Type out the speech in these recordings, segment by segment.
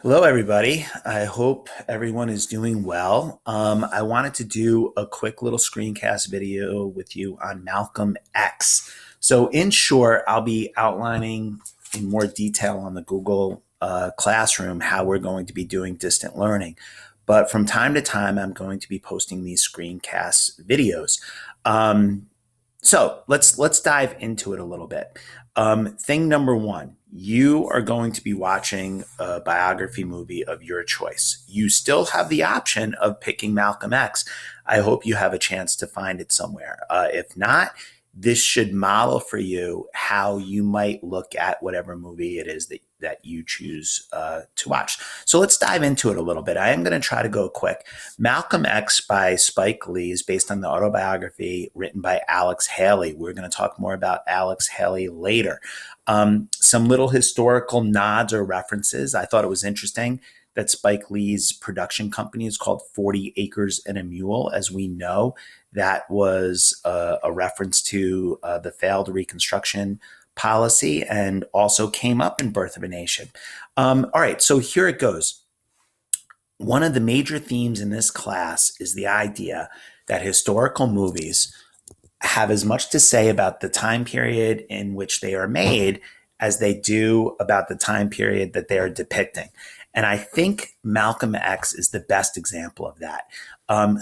Hello, everybody. I hope everyone is doing well. I wanted to do a quick little screencast video with you on Malcolm X. So, in short, I'll be outlining in more detail on the Google Classroom how we're going to be doing distant learning. But from time to time, I'm going to be posting these screencast videos. Um, so let's dive into it a little bit. Thing number one, you are going to be watching a biography movie of your choice. You still have the option of picking Malcolm X. I hope you have a chance to find it somewhere. If not, this should model for you how you might look at whatever movie it is that you choose to watch. So let's dive into it a little bit. I am going to try to go quick. Malcolm X by Spike Lee is based on the autobiography written by Alex Haley. We're going to talk more about Alex Haley later. Some little historical nods or references. I thought it was interesting that Spike Lee's production company is called 40 Acres and a Mule. As we know, that was a reference to the failed Reconstruction policy and also came up in Birth of a Nation. All right, so here it goes. One of the major themes in this class is the idea that historical movies have as much to say about the time period in which they are made as they do about the time period that they are depicting. And I think Malcolm X is the best example of that.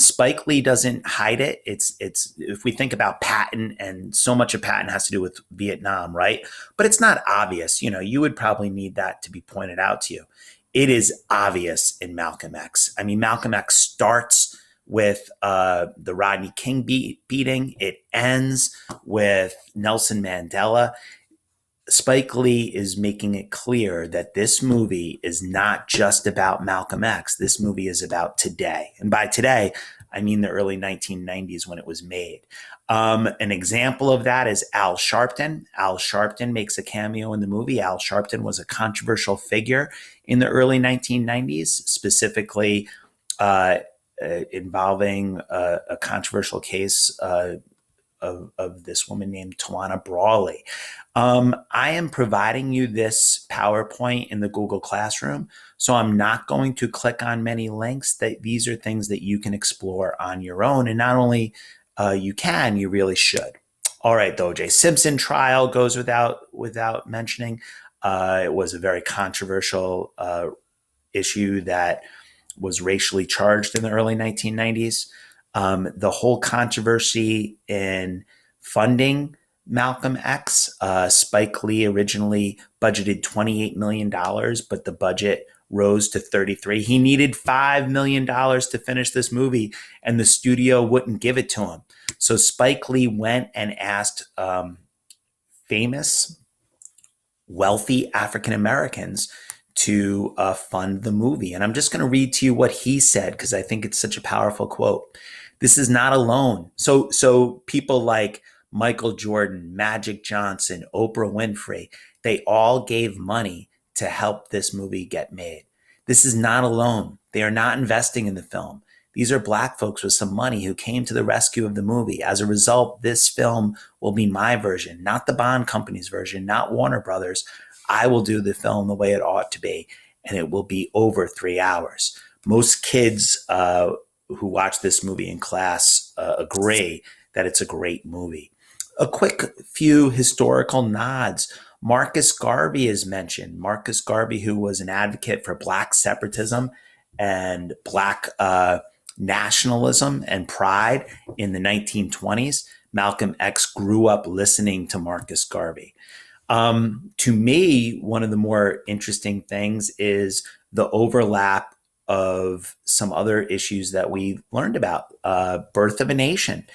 Spike Lee doesn't hide it. It's if we think about Patton, and so much of Patton has to do with Vietnam, right? But it's not obvious. You know, you would probably need that to be pointed out to you. It is obvious in Malcolm X. I mean, Malcolm X starts with the Rodney King beating. It ends with Nelson Mandela. Spike Lee is making it clear that this movie is not just about Malcolm X. This movie is about today. And by today, I mean the early 1990s when it was made. An example of that is Al Sharpton. Al Sharpton makes a cameo in the movie. Al Sharpton was a controversial figure in the early 1990s, specifically involving a controversial case of this woman named Tawana Brawley. I am providing you this PowerPoint in the Google Classroom, so I'm not going to click on many links. That these are things that you can explore on your own, and not only you can, you really should. All right, the O.J. Simpson trial goes without mentioning. It was a very controversial issue that was racially charged in the early 1990s. The whole controversy in funding Malcolm X, Spike Lee originally budgeted $28 million, but the budget rose to 33. He needed $5 million to finish this movie, and the studio wouldn't give it to him. So Spike Lee went and asked famous, wealthy African Americans to fund the movie. And I'm just going to read to you what he said because I think it's such a powerful quote. This is not alone. So people like Michael Jordan, Magic Johnson, Oprah Winfrey, they all gave money to help this movie get made. This is not alone. They are not investing in the film. These are black folks with some money who came to the rescue of the movie. As a result, this film will be my version, not the Bond company's version, not Warner Brothers. I will do the film the way it ought to be, and it will be over 3 hours. Most kids who watch this movie in class agree that it's a great movie. A quick few historical nods. Marcus Garvey is mentioned. Marcus Garvey, who was an advocate for black separatism and black nationalism and pride in the 1920s. Malcolm X grew up listening to Marcus Garvey. To me, one of the more interesting things is the overlap of some other issues that we learned about. Birth of a Nation.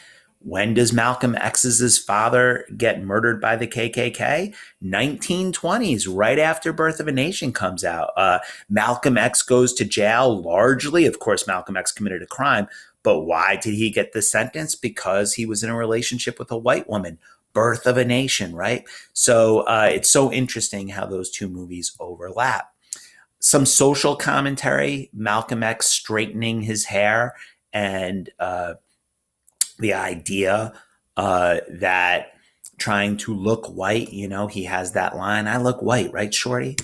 When does Malcolm X's father get murdered by the KKK? 1920s, right after Birth of a Nation comes out. Malcolm X goes to jail largely. Of course, Malcolm X committed a crime, but why did he get the sentence? Because he was in a relationship with a white woman. Birth of a Nation, right? So it's so interesting how those two movies overlap. Some social commentary, Malcolm X straightening his hair, and the idea that trying to look white, you know, he has that line, I look white, right, Shorty?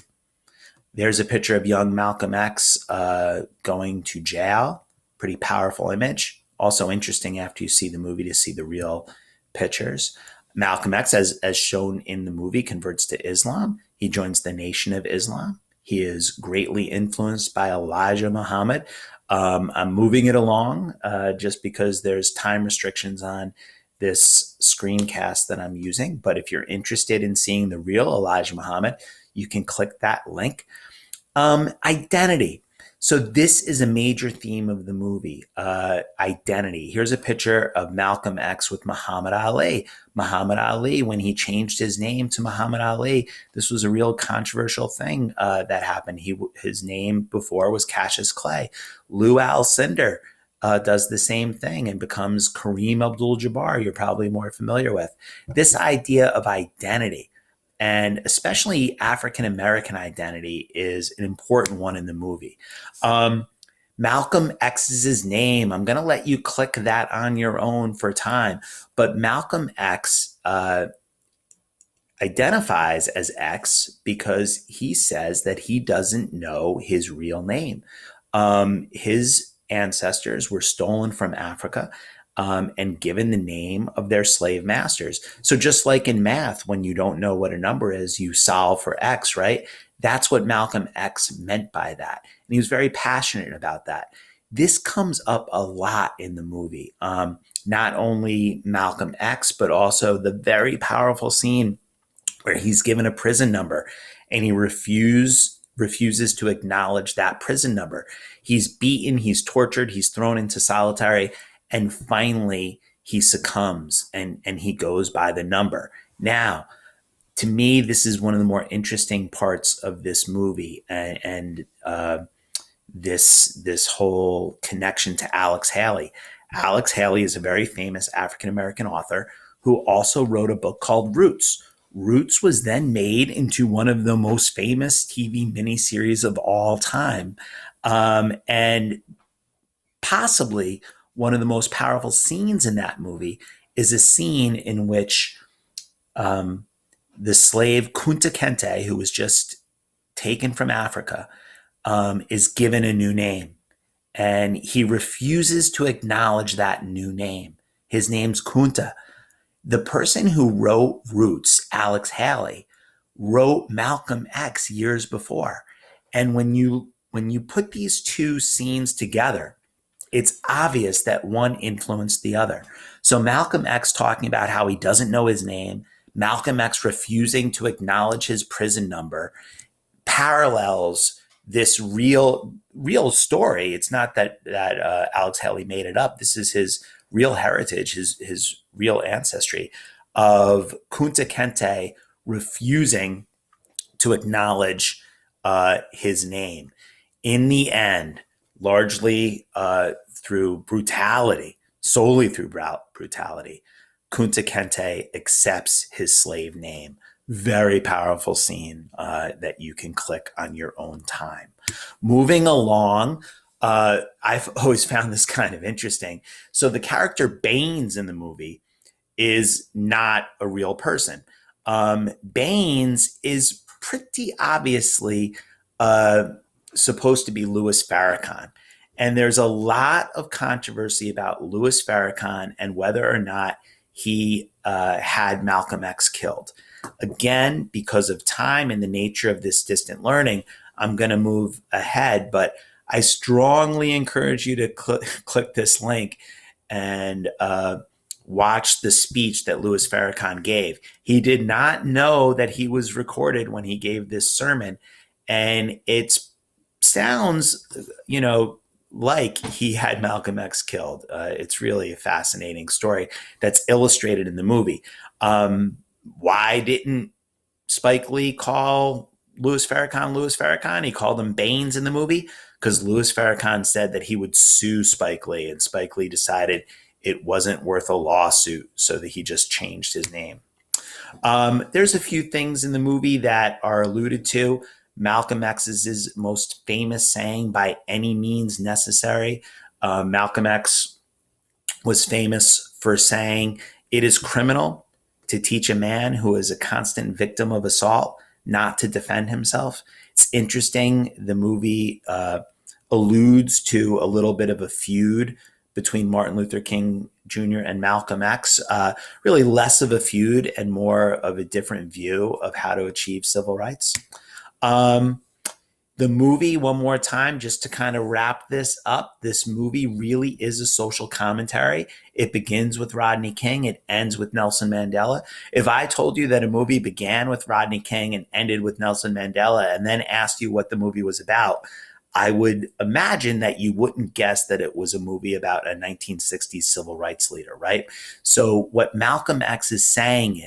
There's a picture of young Malcolm X going to jail. Pretty powerful image. Also interesting after you see the movie to see the real pictures. Malcolm X, as shown in the movie, converts to Islam. He joins the Nation of Islam. He is greatly influenced by Elijah Muhammad. I'm moving it along just because there's time restrictions on this screencast that I'm using. But if you're interested in seeing the real Elijah Muhammad, you can click that link. Identity. So this is a major theme of the movie, identity. Here's a picture of Malcolm X with Muhammad Ali. Muhammad Ali, when he changed his name to Muhammad Ali, this was a real controversial thing that happened. His name before was Cassius Clay. Lou Alcindor does the same thing and becomes Kareem Abdul-Jabbar. You're probably more familiar with this idea of identity. And especially African American identity is an important one in the movie. Malcolm X's name, I'm going to let you click that on your own for time, but Malcolm X identifies as X because he says that he doesn't know his real name. His ancestors were stolen from Africa and given the name of their slave masters. So just like in math, when you don't know what a number is, you solve for X, right? That's what Malcolm X meant by that. And he was very passionate about that. This comes up a lot in the movie. Not only Malcolm X, but also the very powerful scene where he's given a prison number and he refuses to acknowledge that prison number. He's beaten, he's tortured, he's thrown into solitary, and finally he succumbs and he goes by the number. Now, to me, this is one of the more interesting parts of this movie, and this whole connection to Alex Haley. Alex Haley is a very famous African American author who also wrote a book called Roots. Roots was then made into one of the most famous TV miniseries of all time, and possibly one of the most powerful scenes in that movie is a scene in which the slave Kunta Kinte, who was just taken from Africa, is given a new name. And he refuses to acknowledge that new name. His name's Kunta. The person who wrote Roots, Alex Haley, wrote Malcolm X years before. And when you put these two scenes together, it's obvious that one influenced the other. So Malcolm X talking about how he doesn't know his name, Malcolm X refusing to acknowledge his prison number, parallels this real story. It's not that Alex Haley made it up. This is his real heritage, his real ancestry of Kunta Kinte refusing to acknowledge his name. In the end, largely through brutality, solely through brutality, Kunta Kinte accepts his slave name. Very powerful scene that you can click on your own time. Moving along, I've always found this kind of interesting. So the character Baines in the movie is not a real person. Baines is pretty obviously supposed to be Louis Farrakhan. And there's a lot of controversy about Louis Farrakhan and whether or not he had Malcolm X killed. Again, because of time and the nature of this distant learning, I'm going to move ahead, but I strongly encourage you to click this link and watch the speech that Louis Farrakhan gave. He did not know that he was recorded when he gave this sermon, and it sounds, like he had Malcolm X killed. It's really a fascinating story that's illustrated in the movie. Why didn't Spike Lee call Louis Farrakhan? He called him Baines in the movie because Louis Farrakhan said that he would sue Spike Lee, and Spike Lee decided it wasn't worth a lawsuit, so that he just changed his name. There's a few things in the movie that are alluded to. Malcolm X's most famous saying, "by any means necessary." Malcolm X was famous for saying, "It is criminal to teach a man who is a constant victim of assault not to defend himself." It's interesting. The movie alludes to a little bit of a feud between Martin Luther King Jr. and Malcolm X. Really less of a feud and more of a different view of how to achieve civil rights. Um, the movie, one more time, just to kind of wrap this up, this movie really is a social commentary. It begins with Rodney King, it ends with Nelson Mandela. If I told you that a movie began with Rodney King and ended with Nelson Mandela, and then asked you what the movie was about, I would imagine that you wouldn't guess that it was a movie about a 1960s civil rights leader, right? So what Malcolm X is saying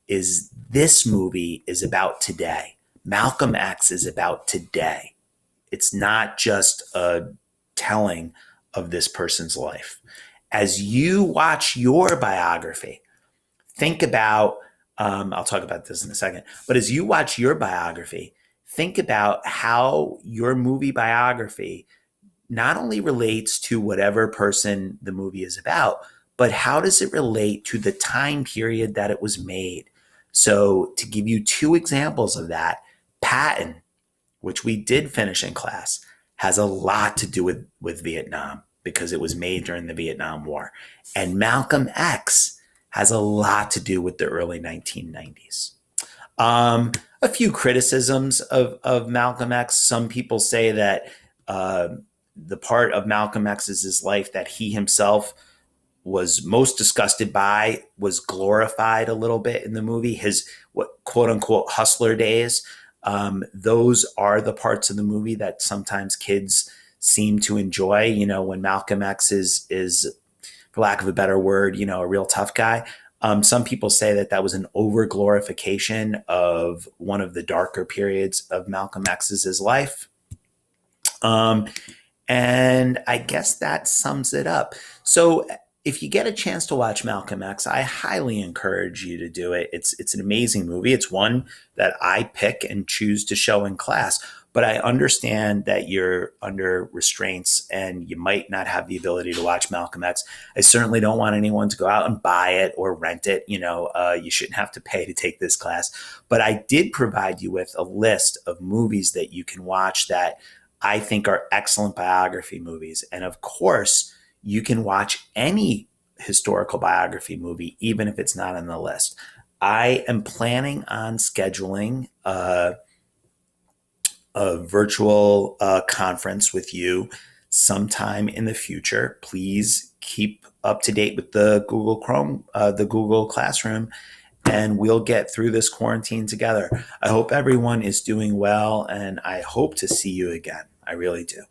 is this movie is about today. Malcolm X is about today. It's not just a telling of this person's life. As you watch your biography, think about, I'll talk about this in a second, but as you watch your biography, think about how your movie biography not only relates to whatever person the movie is about, but how does it relate to the time period that it was made? So, to give you two examples of that, Patton, which we did finish in class, has a lot to do with Vietnam because it was made during the Vietnam War. And Malcolm X has a lot to do with the early 1990s. A few criticisms of Malcolm X. Some people say that the part of Malcolm X's life that he himself was most disgusted by was glorified a little bit in the movie. His what quote unquote hustler days. Those are the parts of the movie that sometimes kids seem to enjoy. You know, when Malcolm X is for lack of a better word, you know, a real tough guy. Some people say that that was an over glorification of one of the darker periods of Malcolm X's life. Um, and I guess that sums it up. So if you get a chance to watch Malcolm X, I highly encourage you to do it. It's an amazing movie. It's one that I pick and choose to show in class. But I understand that you're under restraints and you might not have the ability to watch Malcolm X. I certainly don't want anyone to go out and buy it or rent it. You know, you shouldn't have to pay to take this class. But I did provide you with a list of movies that you can watch that I think are excellent biography movies. And of course, you can watch any historical biography movie, even if it's not on the list. I am planning on scheduling a virtual conference with you sometime in the future. Please keep up to date with the Google Chrome, the Google Classroom, and we'll get through this quarantine together. I hope everyone is doing well, and I hope to see you again. I really do.